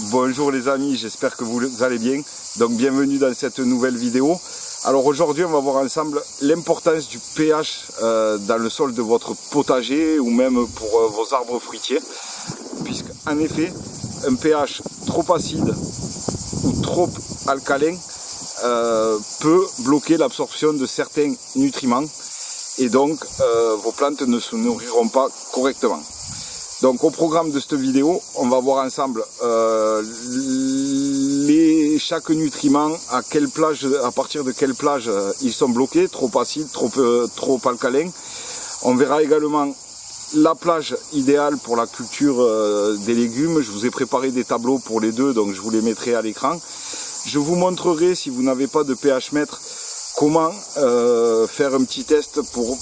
Bonjour les amis, j'espère que vous allez bien. Donc bienvenue dans cette nouvelle vidéo. Alors aujourd'hui on va voir ensemble l'importance du pH dans le sol de votre potager ou même pour vos arbres fruitiers. Puisqu'en effet, un pH trop acide ou trop alcalin peut bloquer l'absorption de certains nutriments et donc vos plantes ne se nourriront pas correctement. Donc au programme de cette vidéo, on va voir ensemble chaque nutriment, à partir de quelle plage ils sont bloqués, trop acides, trop alcalins. On verra également la plage idéale pour la culture des légumes. Je vous ai préparé des tableaux pour les deux, donc je vous les mettrai à l'écran. Je vous montrerai, si vous n'avez pas de pH mètre, comment faire un petit test pour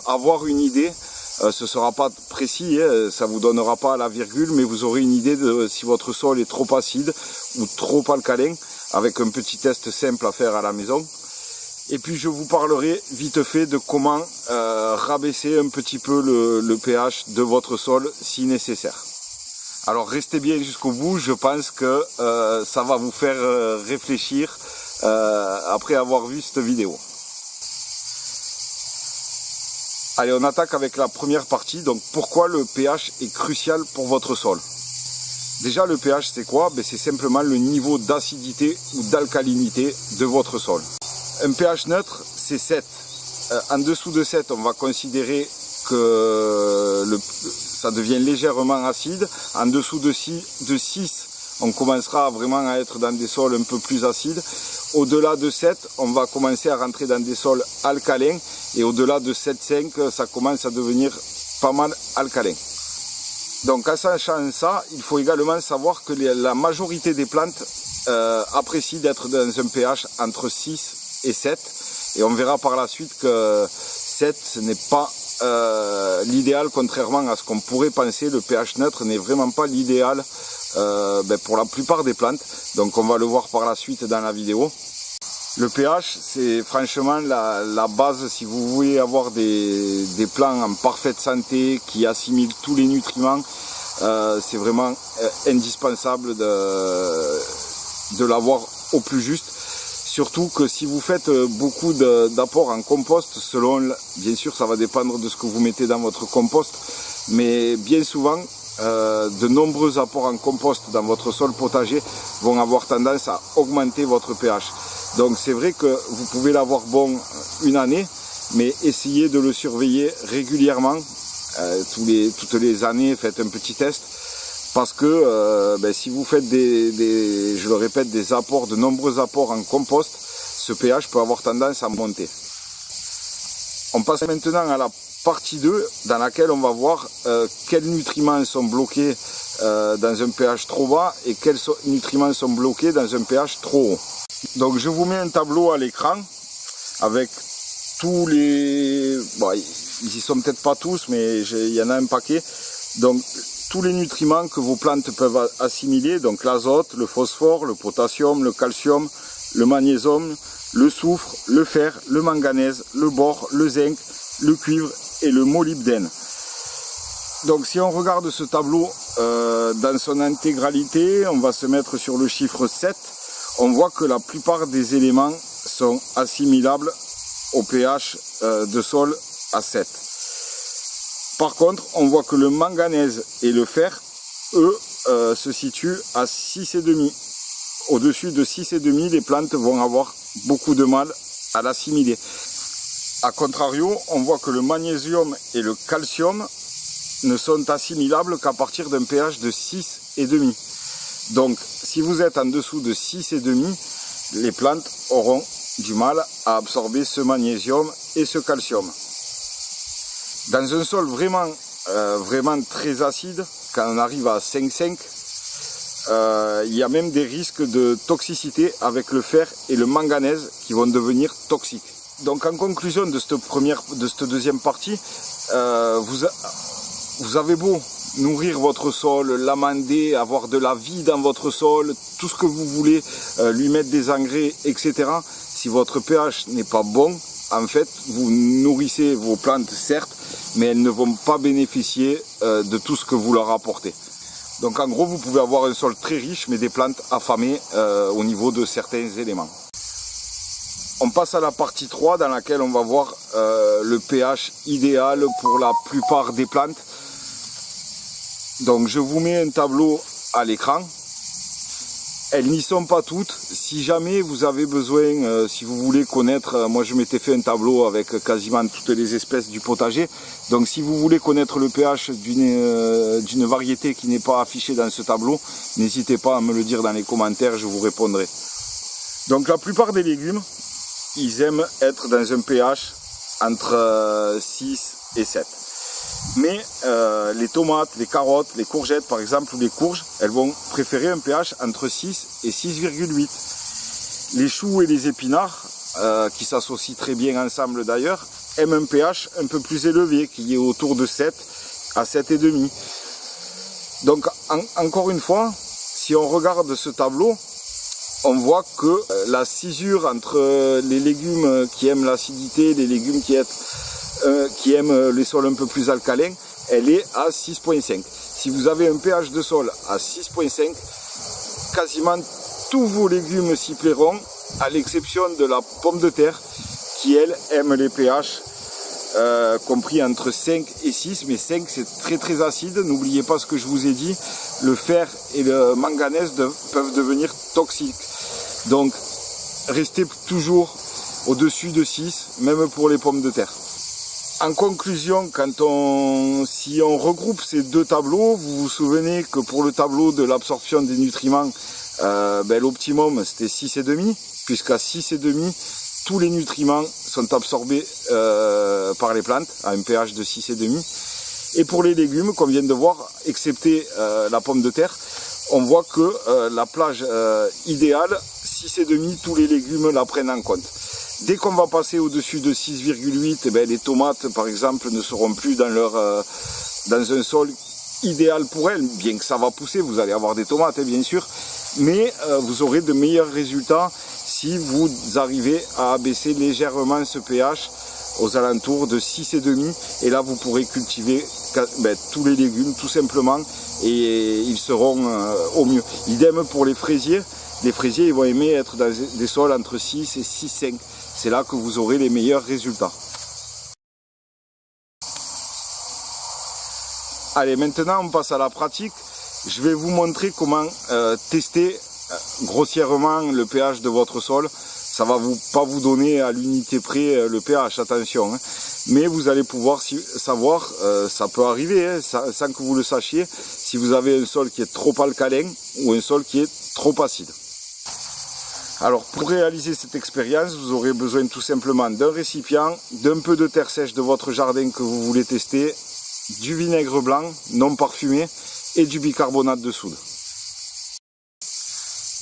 avoir une idée. Ce ne sera pas précis, ça ne vous donnera pas la virgule, mais vous aurez une idée de si votre sol est trop acide ou trop alcalin, avec un petit test simple à faire à la maison. Et puis je vous parlerai vite fait de comment rabaisser un petit peu le pH de votre sol si nécessaire. Alors restez bien jusqu'au bout, je pense que ça va vous faire réfléchir après avoir vu cette vidéo. Allez, on attaque avec la première partie. Donc, pourquoi le pH est crucial pour votre sol? Déjà, le pH, c'est quoi? C'est simplement le niveau d'acidité ou d'alcalinité de votre sol. Un pH neutre, c'est 7. En dessous de 7, on va considérer que ça devient légèrement acide. En dessous de 6, on commencera vraiment à être dans des sols un peu plus acides. Au-delà de 7, on va commencer à rentrer dans des sols alcalins. Et au-delà de 7,5, ça commence à devenir pas mal alcalin. Donc en sachant ça, il faut également savoir que la majorité des plantes apprécient d'être dans un pH entre 6 et 7. Et on verra par la suite que 7, ce n'est pas l'idéal, contrairement à ce qu'on pourrait penser. Le pH neutre n'est vraiment pas l'idéal pour la plupart des plantes. Donc on va le voir par la suite dans la vidéo. Le pH, c'est franchement la base si vous voulez avoir des plants en parfaite santé qui assimilent tous les nutriments. C'est vraiment indispensable de l'avoir au plus juste. Surtout que si vous faites beaucoup d'apports en compost, bien sûr ça va dépendre de ce que vous mettez dans votre compost, mais bien souvent de nombreux apports en compost dans votre sol potager vont avoir tendance à augmenter votre pH. Donc c'est vrai que vous pouvez l'avoir bon une année, mais essayez de le surveiller régulièrement. Toutes les années, faites un petit test. Parce que si vous faites je le répète, de nombreux apports en compost, ce pH peut avoir tendance à monter. On passe maintenant à la partie 2, dans laquelle on va voir quels nutriments sont bloqués dans un pH trop bas et quels nutriments sont bloqués dans un pH trop haut. Donc je vous mets un tableau à l'écran avec tous les... Bon, ils y sont peut-être pas tous, mais il y en a un paquet. Donc tous les nutriments que vos plantes peuvent assimiler, donc l'azote, le phosphore, le potassium, le calcium, le magnésium, le soufre, le fer, le manganèse, le bore, le zinc, le cuivre et le molybdène. Donc si on regarde ce tableau dans son intégralité, on va se mettre sur le chiffre 7. On voit que la plupart des éléments sont assimilables au pH de sol à 7. Par contre, on voit que le manganèse et le fer, eux, se situent à 6,5. Au-dessus de 6,5, les plantes vont avoir beaucoup de mal à l'assimiler. A contrario, on voit que le magnésium et le calcium ne sont assimilables qu'à partir d'un pH de 6,5. Donc, si vous êtes en dessous de 6,5, les plantes auront du mal à absorber ce magnésium et ce calcium. Dans un sol vraiment très acide, quand on arrive à 5,5, il y a même des risques de toxicité avec le fer et le manganèse qui vont devenir toxiques. Donc en conclusion de cette deuxième partie, vous avez beau nourrir votre sol, l'amender, avoir de la vie dans votre sol, tout ce que vous voulez, lui mettre des engrais, etc. Si votre pH n'est pas bon, en fait, vous nourrissez vos plantes, certes, mais elles ne vont pas bénéficier de tout ce que vous leur apportez. Donc en gros, vous pouvez avoir un sol très riche, mais des plantes affamées au niveau de certains éléments. On passe à la partie 3 dans laquelle on va voir le pH idéal pour la plupart des plantes. Donc je vous mets un tableau à l'écran. Elles n'y sont pas toutes. Si jamais vous avez besoin, si vous voulez connaître, moi je m'étais fait un tableau avec quasiment toutes les espèces du potager. Donc si vous voulez connaître le pH d'une variété qui n'est pas affichée dans ce tableau, n'hésitez pas à me le dire dans les commentaires, je vous répondrai. Donc la plupart des légumes, ils aiment être dans un pH entre 6 et 7. Mais les tomates, les carottes, les courgettes par exemple, ou les courges, elles vont préférer un pH entre 6 et 6,8. Les choux et les épinards, qui s'associent très bien ensemble d'ailleurs, aiment un pH un peu plus élevé, qui est autour de 7 à 7,5. Donc encore une fois, si on regarde ce tableau, on voit que la cisure entre les légumes qui aiment l'acidité, les légumes qui aiment les sols un peu plus alcalins, elle est à 6,5. Si vous avez un pH de sol à 6,5, quasiment tous vos légumes s'y plairont, à l'exception de la pomme de terre, qui elle aime les pH compris entre 5 et 6, mais 5 c'est très très acide. N'oubliez pas ce que je vous ai dit, le fer et le manganèse peuvent devenir toxiques. Donc restez toujours au-dessus de 6, même pour les pommes de terre. En conclusion, si on regroupe ces deux tableaux, vous vous souvenez que pour le tableau de l'absorption des nutriments, l'optimum c'était 6,5, puisqu'à 6,5, tous les nutriments sont absorbés par les plantes à un pH de 6,5. Et pour les légumes, qu'on vient de voir, excepté la pomme de terre, on voit que la plage idéale, 6,5, tous les légumes la prennent en compte. Dès qu'on va passer au-dessus de 6,8, les tomates par exemple ne seront plus dans un sol idéal pour elles, bien que ça va pousser, vous allez avoir des tomates bien sûr, mais vous aurez de meilleurs résultats si vous arrivez à abaisser légèrement ce pH aux alentours de 6,5, et là vous pourrez cultiver tous les légumes tout simplement, et ils seront au mieux. Idem pour les fraisiers. Les fraisiers ils vont aimer être dans des sols entre 6 et 6,5. C'est là que vous aurez les meilleurs résultats. Allez, maintenant on passe à la pratique. Je vais vous montrer comment tester grossièrement le pH de votre sol. Ça va pas vous donner à l'unité près le pH, attention. Hein. Mais vous allez pouvoir savoir, ça peut arriver, sans que vous le sachiez, si vous avez un sol qui est trop alcalin ou un sol qui est trop acide. Alors pour réaliser cette expérience, vous aurez besoin tout simplement d'un récipient, d'un peu de terre sèche de votre jardin que vous voulez tester, du vinaigre blanc non parfumé et du bicarbonate de soude.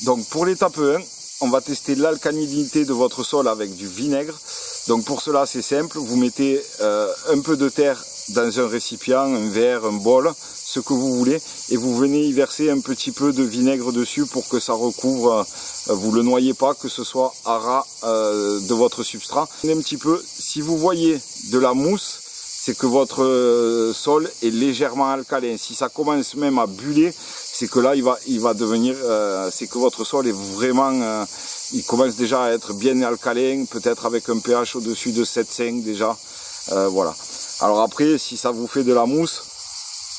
Donc pour l'étape 1, on va tester l'alcalinité de votre sol avec du vinaigre. Donc pour cela c'est simple, vous mettez un peu de terre dans un récipient, un verre, un bol, ce que vous voulez, et vous venez y verser un petit peu de vinaigre dessus pour que ça recouvre, vous ne le noyez pas, que ce soit à ras de votre substrat. Un petit peu, si vous voyez de la mousse, c'est que votre sol est légèrement alcalin. Si ça commence même à buller, c'est que là il va devenir, c'est que votre sol est vraiment, il commence déjà à être bien alcalin, peut-être avec un pH au-dessus de 7,5 déjà, voilà. Alors après, si ça vous fait de la mousse,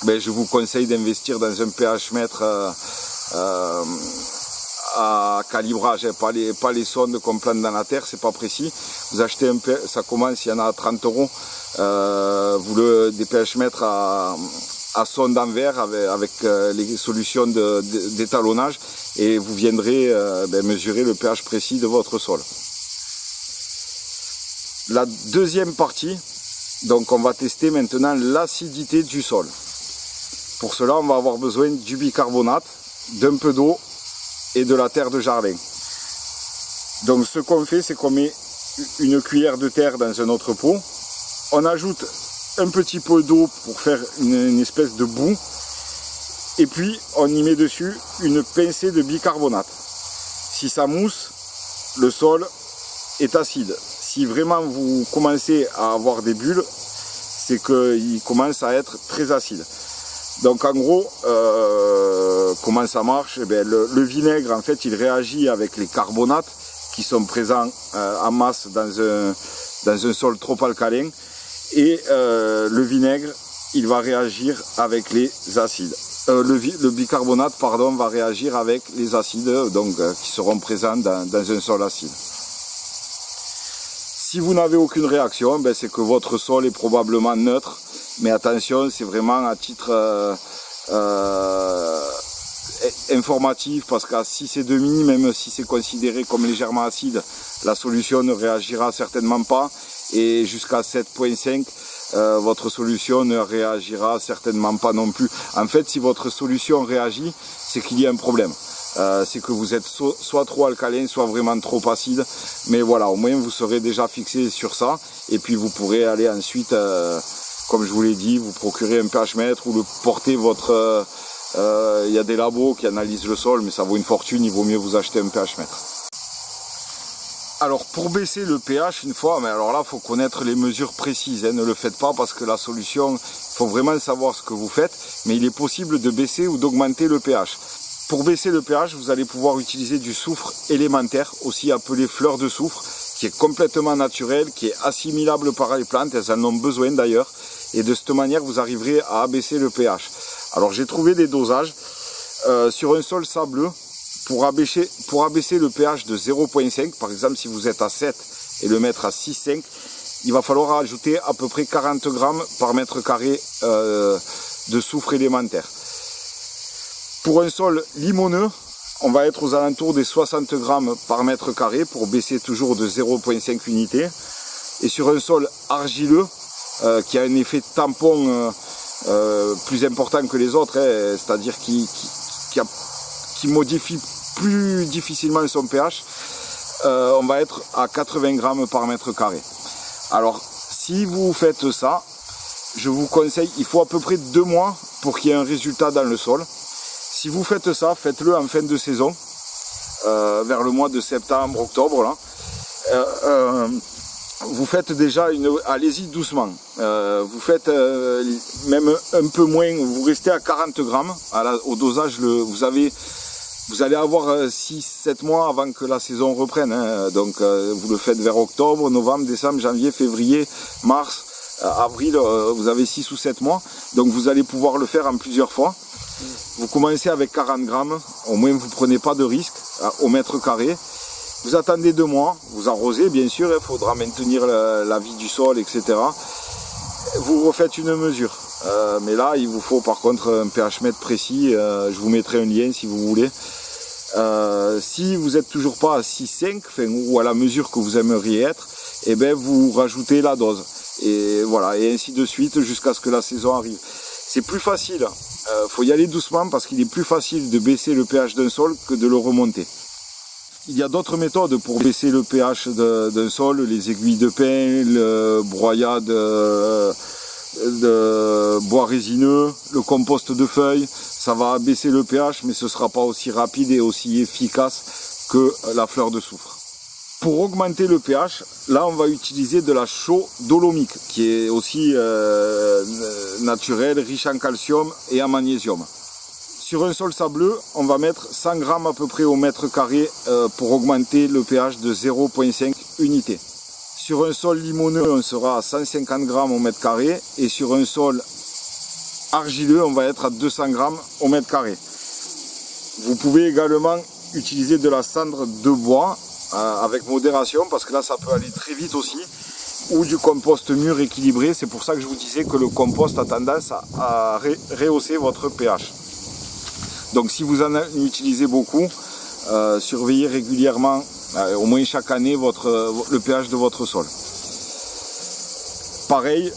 je vous conseille d'investir dans un pH mètre à calibrage, pas les sondes qu'on plante dans la terre, c'est pas précis. Vous achetez ça commence, il y en a à 30 €, des pH mètres à sonde en verre avec les solutions d'étalonnage, et vous viendrez mesurer le pH précis de votre sol. La deuxième partie, donc on va tester maintenant l'acidité du sol. Pour cela, on va avoir besoin du bicarbonate, d'un peu d'eau et de la terre de jardin. Donc ce qu'on fait, c'est qu'on met une cuillère de terre dans un autre pot. On ajoute un petit peu d'eau pour faire une espèce de boue. Et puis on y met dessus une pincée de bicarbonate. Si ça mousse, le sol est acide. Si vraiment vous commencez à avoir des bulles, c'est qu'il commence à être très acide. Donc en gros, comment ça marche? Eh bien, le vinaigre, en fait, il réagit avec les carbonates qui sont présents en masse dans un sol trop alcalin. Et le vinaigre, il va réagir avec les acides. Le bicarbonate, pardon, va réagir avec les acides donc, qui seront présents dans un sol acide. Si vous n'avez aucune réaction, ben, c'est que votre sol est probablement neutre. Mais attention, c'est vraiment à titre informatif, parce qu'à 6,5, même si c'est considéré comme légèrement acide, la solution ne réagira certainement pas. Et jusqu'à 7,5, votre solution ne réagira certainement pas non plus. En fait, si votre solution réagit, c'est qu'il y a un problème. C'est que vous êtes soit trop alcalin, soit vraiment trop acide. Mais voilà, au moins vous serez déjà fixé sur ça. Et puis vous pourrez aller ensuite, comme je vous l'ai dit, vous procurer un pH mètre ou le porter votre... Il y a des labos qui analysent le sol, mais ça vaut une fortune, il vaut mieux vous acheter un pH mètre. Alors pour baisser le pH une fois, mais alors là il faut connaître les mesures précises, hein, ne le faites pas parce que la solution, il faut vraiment savoir ce que vous faites, mais il est possible de baisser ou d'augmenter le pH. Pour baisser le pH, vous allez pouvoir utiliser du soufre élémentaire, aussi appelé fleur de soufre, qui est complètement naturel, qui est assimilable par les plantes, elles en ont besoin d'ailleurs, et de cette manière vous arriverez à abaisser le pH. Alors j'ai trouvé des dosages sur un sol sableux. Pour abaisser le pH de 0,5, par exemple si vous êtes à 7 et le mettre à 6,5, il va falloir ajouter à peu près 40 grammes par mètre carré de soufre élémentaire. Pour un sol limoneux, on va être aux alentours des 60 grammes par mètre carré pour baisser toujours de 0,5 unités. Et sur un sol argileux, qui a un effet tampon plus important que les autres, hein, c'est-à-dire qui modifie plus difficilement son pH, on va être à 80 grammes par mètre carré. Alors si vous faites ça, je vous conseille, il faut à peu près 2 mois pour qu'il y ait un résultat dans le sol. Si vous faites ça, faites-le en fin de saison, vers le mois de septembre, octobre là. Vous faites déjà allez-y doucement, vous faites même un peu moins, vous restez à 40 grammes au dosage, vous allez avoir 6-7 mois avant que la saison reprenne, hein. Donc vous le faites vers octobre, novembre, décembre, janvier, février, mars, avril, vous avez 6 ou 7 mois, donc vous allez pouvoir le faire en plusieurs fois. Vous commencez avec 40 grammes, au moins vous ne prenez pas de risque au mètre carré. Vous attendez 2 mois, vous arrosez bien sûr, il faudra maintenir la vie du sol, etc. Vous refaites une mesure. Mais là, il vous faut par contre un pH mètre précis. Je vous mettrai un lien si vous voulez. Si vous n'êtes toujours pas à 6,5, ou à la mesure que vous aimeriez être, eh ben, vous rajoutez la dose. Et voilà, et ainsi de suite jusqu'à ce que la saison arrive. C'est plus facile. Faut y aller doucement parce qu'il est plus facile de baisser le pH d'un sol que de le remonter. Il y a d'autres méthodes pour baisser le pH d'un sol, les aiguilles de pin, le broyat de bois résineux, le compost de feuilles. Ça va baisser le pH, mais ce ne sera pas aussi rapide et aussi efficace que la fleur de soufre. Pour augmenter le pH, là on va utiliser de la chaux dolomique, qui est aussi naturelle, riche en calcium et en magnésium. Sur un sol sableux, on va mettre 100 grammes à peu près au mètre carré pour augmenter le pH de 0,5 unités. Sur un sol limoneux, on sera à 150 grammes au mètre carré, et sur un sol argileux, on va être à 200 grammes au mètre carré. Vous pouvez également utiliser de la cendre de bois avec modération, parce que là ça peut aller très vite aussi, ou du compost mûr équilibré. C'est pour ça que je vous disais que le compost a tendance à rehausser votre pH. Donc si vous en utilisez beaucoup, surveillez régulièrement, au moins chaque année, le pH de votre sol. Pareil,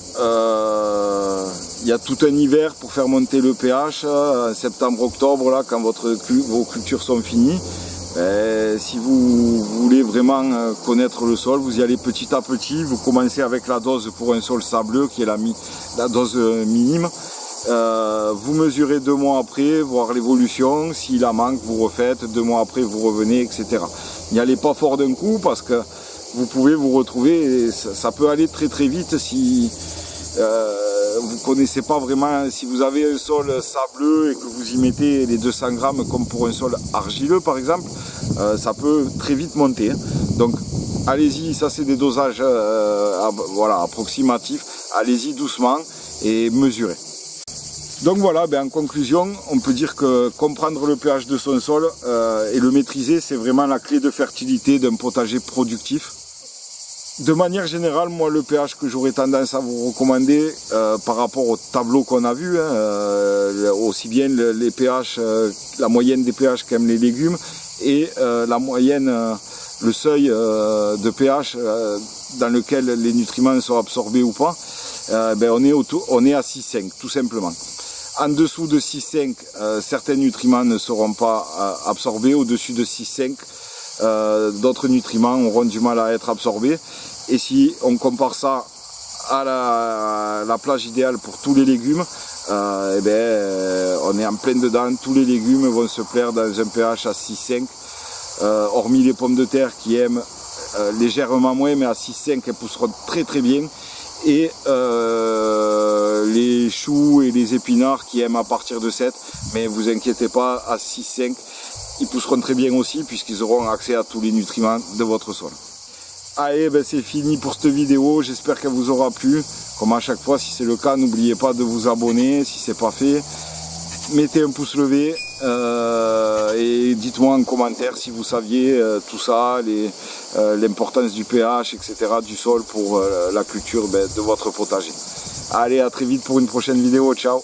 il y a tout un hiver pour faire monter le pH, en septembre-octobre, là, quand vos cultures sont finies. Si vous voulez vraiment connaître le sol, vous y allez petit à petit. Vous commencez avec la dose pour un sol sableux, qui est la dose minime. Vous mesurez 2 mois après, voir l'évolution. S'il en manque, vous refaites. 2 mois après, vous revenez, etc. N'y allez pas fort d'un coup, parce que vous pouvez vous retrouver, et ça peut aller très très vite si vous connaissez pas vraiment, si vous avez un sol sableux et que vous y mettez les 200 grammes comme pour un sol argileux par exemple, ça peut très vite monter. Donc allez-y, ça c'est des dosages voilà, approximatifs, allez-y doucement et mesurez. Donc voilà, en conclusion, on peut dire que comprendre le pH de son sol et le maîtriser, c'est vraiment la clé de fertilité d'un potager productif. De manière générale, moi le pH que j'aurais tendance à vous recommander par rapport au tableau qu'on a vu, aussi bien les pH, la moyenne des pH qu'aiment les légumes et la moyenne, le seuil de pH dans lequel les nutriments sont absorbés ou pas, on est à 6,5 tout simplement. En dessous de 6,5, certains nutriments ne seront pas absorbés. Au-dessus de 6,5, d'autres nutriments auront du mal à être absorbés. Et si on compare ça à la plage idéale pour tous les légumes, on est en plein dedans. Tous les légumes vont se plaire dans un pH à 6,5, hormis les pommes de terre qui aiment légèrement moins, mais à 6,5 elles pousseront très très bien. Et les choux et les épinards qui aiment à partir de 7, mais vous inquiétez pas, à 6,5 ils pousseront très bien aussi puisqu'ils auront accès à tous les nutriments de votre sol. Allez, c'est fini pour cette vidéo, j'espère qu'elle vous aura plu. Comme à chaque fois, si c'est le cas, n'oubliez pas de vous abonner si c'est pas fait. Mettez un pouce levé et dites-moi en commentaire si vous saviez tout ça, l'importance du pH, etc., du sol pour la culture de votre potager. Allez, à très vite pour une prochaine vidéo, ciao!